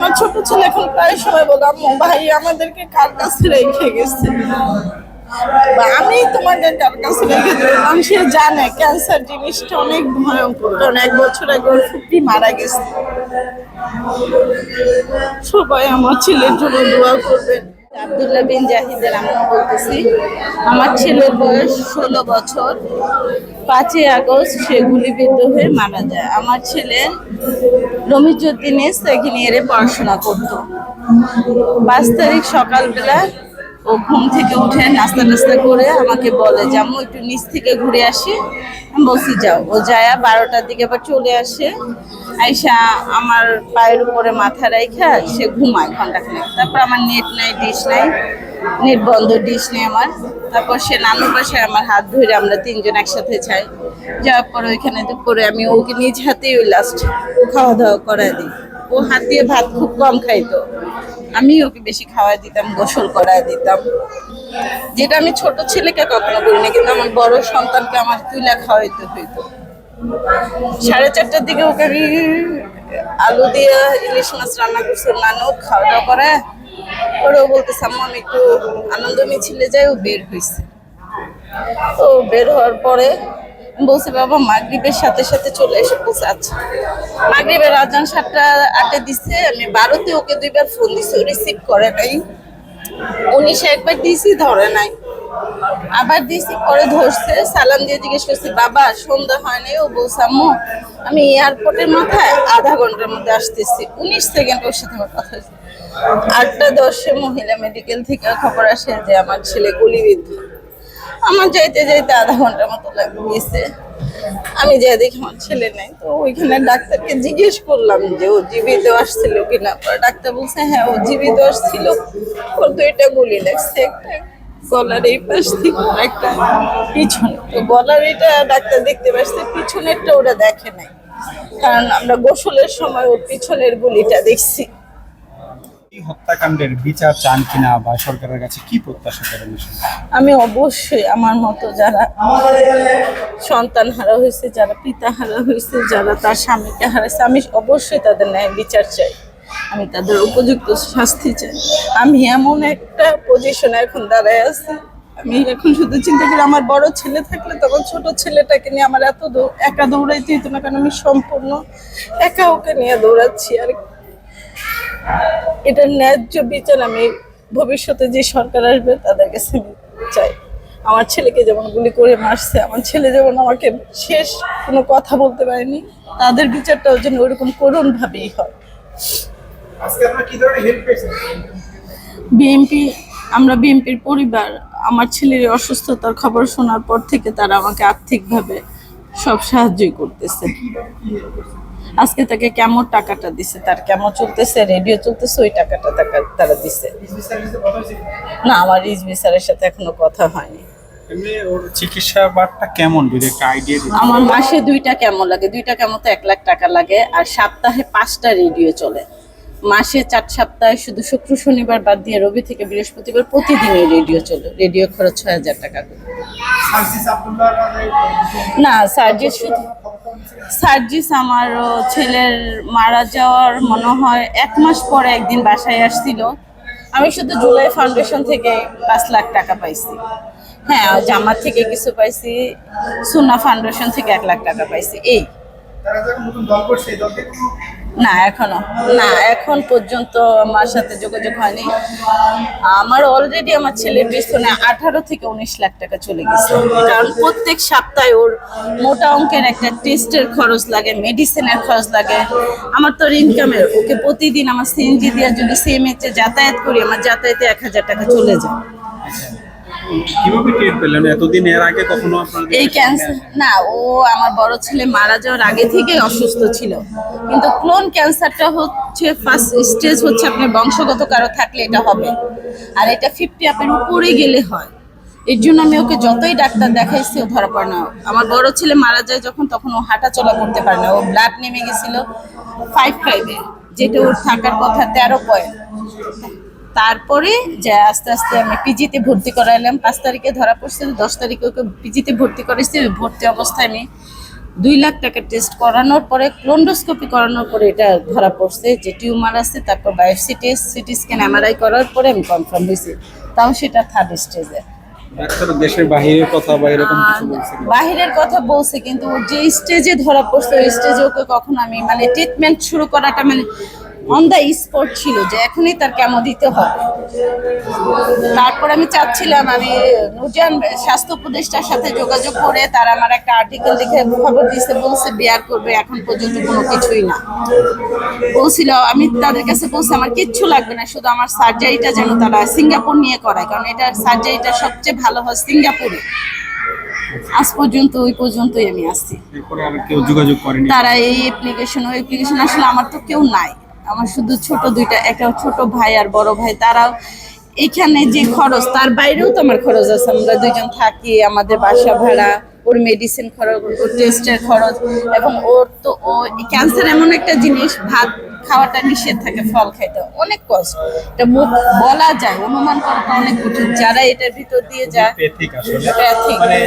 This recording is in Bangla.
আমার ছোট ছেলে এখন প্রায় সময় বলে, আম্মু ভাই আমাদেরকে কার কাছে রেখে গেছে, বা আমি তোমাদের কার কাছে রেখে দিলাম। সে জানে ক্যান্সার জিনিসটা অনেক ভয়ঙ্কর, কারণ 1 বছর আগে ওর ফুপি মারা গেছে। সবাই আমার ছেলের জন্য দোয়া করবেন। আব্দুল্লাহ বিন জাহিদের আম্মা বলতেছি, আমার ছেলের বয়স 16 বছর। 5ই আগস্ট সে গুলিবিদ্ধ হয়ে মারা যায়। আমার ছেলে রমিজউদ্দিনে সেকেন্ড ইয়ারে পড়াশোনা করতো। 5 তারিখ সকালবেলা ও ঘুম থেকে উঠে নাস্তা টাস্তা করে আমাকে বলে যে আম্মু একটু নিচ থেকে ঘুরে আসি। আমি বলছি যাও। ও যায় 12টার দিকে আবার চলে আসে। আইসা আমার পায়ের উপরে মাথা রাইখা সে ঘুমায় ঘন্টাখানেক। তারপর আমার নেট নাই, ডিশ নাই, নেট বন্ধ, ডিশ নেই আমার। তারপর সে নানুর বাসায় আমার হাত ধরে আমরা 3জন একসাথে যাই। যাওয়ার পরে ওইখানে দুপুরে আমি ওকে নিজ হাতেই ওই লাস্ট খাওয়া দাওয়া করাই দিই। ও হাত দিয়ে ভাত খুব কম খাইতো, আমি ওকে বেশি খাওয়াই দিতাম, গোসল করাই দিতাম, যেটা আমি ছোট ছেলেকে কখনো করিনি। কিন্তু আমার বড় সন্তানকে আমার তুইলা খাওয়াইতে হইতো। 4:30টার দিকে ওকে আমি আলু দিয়ে ইলিশ মাছ রান্না করছি, নানু খাওয়া দাওয়া করে ওরাও বলতেছে আম্মু আমি একটু আনন্দ মিছিলে যাই। ও বের হয়েছে। তো বের হওয়ার পরে বলছে বাবা মাগরিবের সাথে সাথে চলে এসে। বলছে আচ্ছা। মাগরিবের আজান 7টা 8-এ দিছে। আমি 12তে ওকে 2বার ফোন দিছি, ও রিসিভ করে নাই। 19-এ একবার দিছি, ধরে নাই। আবার দিছি, পরে ধরছে। সালাম দিয়ে জিজ্ঞেস করছি বাবা সন্ধ্যা হয় নাই? ও বলছে আম্মু আমি এয়ারপোর্টের মাথায় আধা ঘন্টার মধ্যে আসতেছি। 19 সেকেন্ড ওর সাথে আমার কথা হয়েছে। 8টা 10-এ মহিলা মেডিকেল থেকে খবর আসে যে আমার ছেলে গুলিবিদ্ধ। আমার যাইতে যাইতে আধা ঘন্টার মতো গেছে। আমি যাই দেখি আমার ছেলে নেই। তো ওইখানে ডাক্তারকে জিজ্ঞেস করলাম যে ও জীবিত আসছিল কিনা। ডাক্তার বলছে হ্যাঁ ও জীবিত আসছিল, ওর 2টা গুলি লাগছে, একটা গলার এই পাশ থেকে একটা পিছনে। তো গলার এটা ডাক্তার দেখতে পাচ্ছে, পিছনেরটা ওরা দেখে নাই, কারণ আমরা গোসলের সময় ওর পিছনের গুলিটা দেখছি। এই হত্যাকাণ্ডের বিচার চান কিনা বা সরকারের কাছে কি প্রত্যাশা করেন? আমি অবশ্যই আমার মতো যারা সন্তান হারা হয়েছে, যারা পিতা হারা হয়েছে, যারা তার স্বামীকে হারাইছে, আমি অবশ্যই তাদের ন্যায় বিচার চাই। আমি তাদের উপযুক্ত শাস্তি চাই। আমি এমন একটা পজিশনে এখন দাঁড়ায় আছি, আমি এখন শুধু চিন্তা করি আমার বড় ছেলে থাকলে তখন ছোট ছেলেটাকে নিয়ে আমার এত একা দৌড়াইতে হতো না, কারণ আমি সম্পূর্ণ একা ওকে নিয়ে দৌড়াচ্ছি। আর এটার ন্যায্য বিচার আমি ভবিষ্যতে যে সরকার আসবে তাদের কাছে চাই। আমার ছেলেকে যেমন গুলি করে মারছে, আমার ছেলে যেমন আমাকে শেষ কোনো কথা বলতে পারেনি, তাদের বিচারটাও যেন ওইরকম করুণ ভাবেই হয়। বিএনপি, আমরা বিএনপির পরিবার, আমার ছেলের অসুস্থতার খবর শোনার পর থেকে তারা আমাকে আর্থিকভাবে সব সাহায্যই করতেছে। আজকে তাকে কেমন টাকাটা দিছে, তার কেমন চলতেছে, রেডিও চলতেছে, ওই টাকাটা তারা দিছে। না, আমার রিজভি স্যারের সাথে এখনো কথা হয়নি। ওর চিকিৎসা বাটটা কেমন যদি একটা আইডিয়া দিতে? আমার মাসে 2টা কেমন লাগে, 2টা কেমন তো 1 লাখ টাকা লাগে। আর সপ্তাহে 5টা রেডিও চলে। মাসে 4 সপ্তাহে শুধু শুক্র শনিবার বাদ দিয়ে রবি থেকে বৃহস্পতিবার প্রতিদিনই রেডিও চলে। রেডিও খরচ 6,000 টাকা করে। না সার্জিস আমার ছেলের মারা যাওয়ার মনে হয় 1 মাস পরে একদিন বাসায় আসছিল। আমি শুধু জুলাই ফাউন্ডেশন থেকে 5 লাখ টাকা পাইছি। হ্যাঁ, জামাত থেকে কিছু পাইছি, সুন্নাহ ফাউন্ডেশন থেকে 1 লাখ টাকা পাইছি। এই না এখনো না, এখন পর্যন্ত আমার সাথে যোগাযোগ হয়নি। আমার অলরেডি আমার ছেলের পিছনে 18 থেকে 19 লাখ টাকা চলে গেছে, কারণ প্রত্যেক সপ্তাহে ওর মোটা অঙ্কের একটা টেস্টের খরচ লাগে, মেডিসিনের খরচ লাগে। আমার তো ইনকামের, ওকে প্রতিদিন আমার সিএনজি দিয়ে যদি সিএমএইচে যাতায়াত করি, আমার যাতায়াতে 1000 টাকা চলে যায়। কিভাবে টের পেলেন এতদিন? এর আগে কখনো আপনাদের এই ক্যান্সার না, ও আমার বড় ছেলে মারা যাওয়ার আগে থেকে অসুস্থ ছিল, কিন্তু ক্লোন ক্যান্সারটা হচ্ছে ফার্স্ট স্টেজ, হচ্ছে আপনার বংশগত কারো থাকলে এটা হবে, আর এটা 50 আপের উপরে গেলে হয়। এর জন্য আমি ওকে যতই ডাক্তার দেখাইছি ও ধরা পড়ে না। আমার বড় ছেলে মারা যায় যখন, তখন ও হাঁটা চলা করতে পারে না, ও ব্লাড নেমে গেছিল 5.5-এ, যেটা ওর থাকার কথা 13 পয়েন্ট। তারপরে যে আস্তে আস্তে আমি পিজিতে ভর্তি করাইলাম। 5 তারিখে ধরা পড়ছে, 10 তারিখে ওকে পিজিতে ভর্তি করেছি। ওই ভর্তি অবস্থায় আমি 2 লাখ টাকা টেস্ট করানোর পরে ক্লোন্ডোস্কোপি করানোর পরে এটা ধরা পড়ছে যে টিউমার আছে। তারপর biopsy test, CT scan, MRI করার পরে আমি কনফার্ম হয়েছি, তাও সেটা 3rd স্টেজে। ডাক্তার দেশের বাহিরের কথা বা এরকম কিছু বলছে কিনা? বাহিরের কথা বলছে, কিন্তু ও যে স্টেজে ধরা পড়ছে ওই স্টেজে ওকে কখনো আমি মানে ট্রিটমেন্ট শুরু করাটা মানে অন দ্য স্পট ছিল যে এখনই তার কেমো দিতে হবে। তারপর আমি চাচ্ছিলাম আমি নুরজান স্বাস্থ্য উপদেষ্টার সাথে যোগাযোগ করে তারা আমার একটা আর্টিকেল লিখে খবর দিয়েছে, বলছে বিয়ার করবে, এখন পর্যন্ত কোনো কিছুই না বলছিল। আমি তাদের কাছে বলছি আমার কিচ্ছু লাগবে না, শুধু আমার সার্জারিটা যেন তারা সিঙ্গাপুর নিয়ে করায়, কারণ এটার সার্জারিটা সবচেয়ে ভালো হয় সিঙ্গাপুরে। আজ পর্যন্ত ওই পর্যন্তই আমি আসছি। এরপরে আর কেউ যোগাযোগ করেনি? তারা এই অ্যাপ্লিকেশন ওই অ্যাপ্লিকেশন, আসলে আমার তো কেউ নাই, আমার শুধু ছোট দুইটা, একটা ছোট ভাই আর বড় ভাই। তারাও এখানে যে খরচ, তার বাইরেও তো আমার খরচ আছে, আমরা দুইজন থাকি, আমাদের বাসা ভাড়া, ওর মেডিসিন খরচ, ওর টেস্টের খরচ, এবং ওর তো ও ক্যান্সার এমন একটা জিনিস, ভাত খাওয়াটা নিষেধ থাকে, ফল খাইতে অনেক কষ্ট। এটা মুখ বলা যায়, অনুমান করাটা অনেক কঠিন, যারা এটার ভিতর দিয়ে যায় প্যাথিক আসলে প্যাথিক। মানে